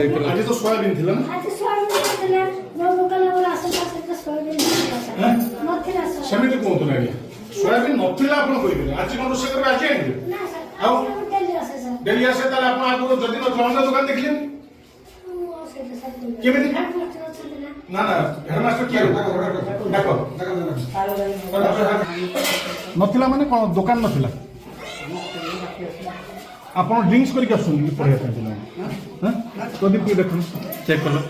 आज तो सोयाबीन थिला ना आज सोयाबीन थिला मो लोकल वाला आसे पासे तो सोयाबीन थिला नथिला सेमिति कोंतु नै सोयाबीन नथिला आपण कहि दिले आज कोन रोसे कर आज आइले ना सर आउ डेली आसे सर डेली आसे ताले आपण आगु जदी न लंडा दुकान देखलिन केमिति ना ना हेडमास्टर किया देखो नथिला माने कोन दुकान नथिला आपण ड्रिंक्स करके आसुन पढ़िया पे दिला हां कदी पी देखो चेक कर लो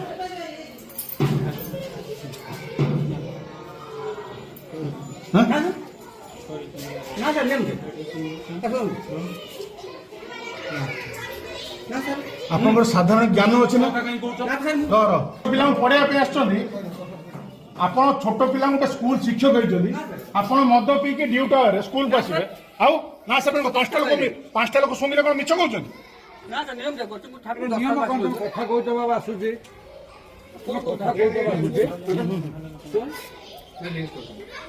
हां ना सर लेंगे ना सर आपनकर साधारण ज्ञान अछि ना डर पिला पढ़िया पे आछथि आपण छोट पिला गोटे स्कूल शिक्षक होइछथि आपण मद पी के ड्यूटी रे स्कूल पासिबे आउ ना से पांचटा लोक सुनिले कोन मिछ कहउछथि ना सर नियम देखो तुम ठाकुर नियम कोन कथा कहउछ बाबा आसुजी तुम कथा कहउछ आसुजी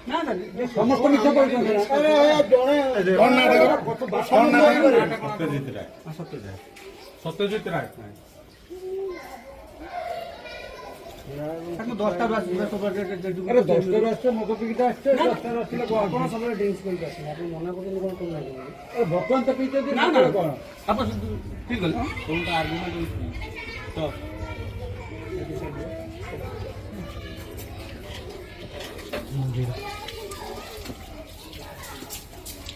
ना ना समस्त मिछ कहउछ अरे जणे कोन ना सत्यजित राय ताको 10टा बास सब अरे 10टा बास मग पिकिटा आछे 10टा बास ले कोन सब ड्रिंक्स करके आछे आपण मना करले कोन कोन लागो अरे भगवान तो पीते दिन ना कोन आपण ठीक गल कोन तो आर्गुमेंट तो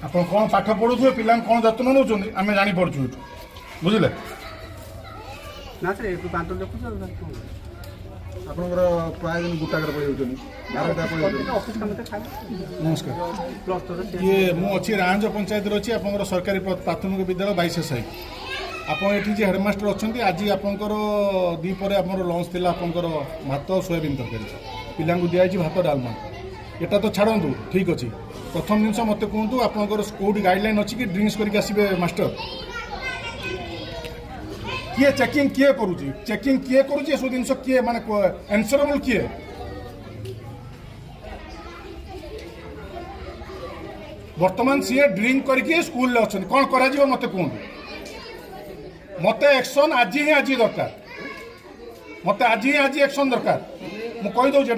आपण कोन पाठ पढुथुए पिला कोन जत्न नउछथि आमे जानि पड़छु बुझिले ना सर एक पांच देखु सर आपनकर प्राय दिन गुटाकर पड़े होचनी बारटा पड़े ऑफिस काम खा नमस्कार प्लस तो ये मु अच्छी रांझ पंचायत अच्छी आप सरकारी प्राथमिक विद्यालय 22 साई आपड़ ये हेडमास्टर अच्छा आज आपंकर दीपर आम लंच थी आपंकर भात सोयाबीन तरकारी पिला दिखाई भात डालमा एटा तो छाड़ू ठीक अच्छे प्रथम जिनस मत कहतु आपंकर कौटी गाइडलाइन अच्छी कि ड्रिंक्स करके आसबे मास्टर किए चेकिंग किए करुची चेकिंग किए करुची सब जिन किए माने एनसरेबल किए वर्तमान सी ड्रिंक करके स्कूल अच्छा कौन करा मत कहतु मत एक्शन आज ही आज दरकार मत आज ही आज एक्शन दरकार मुझे कहीदे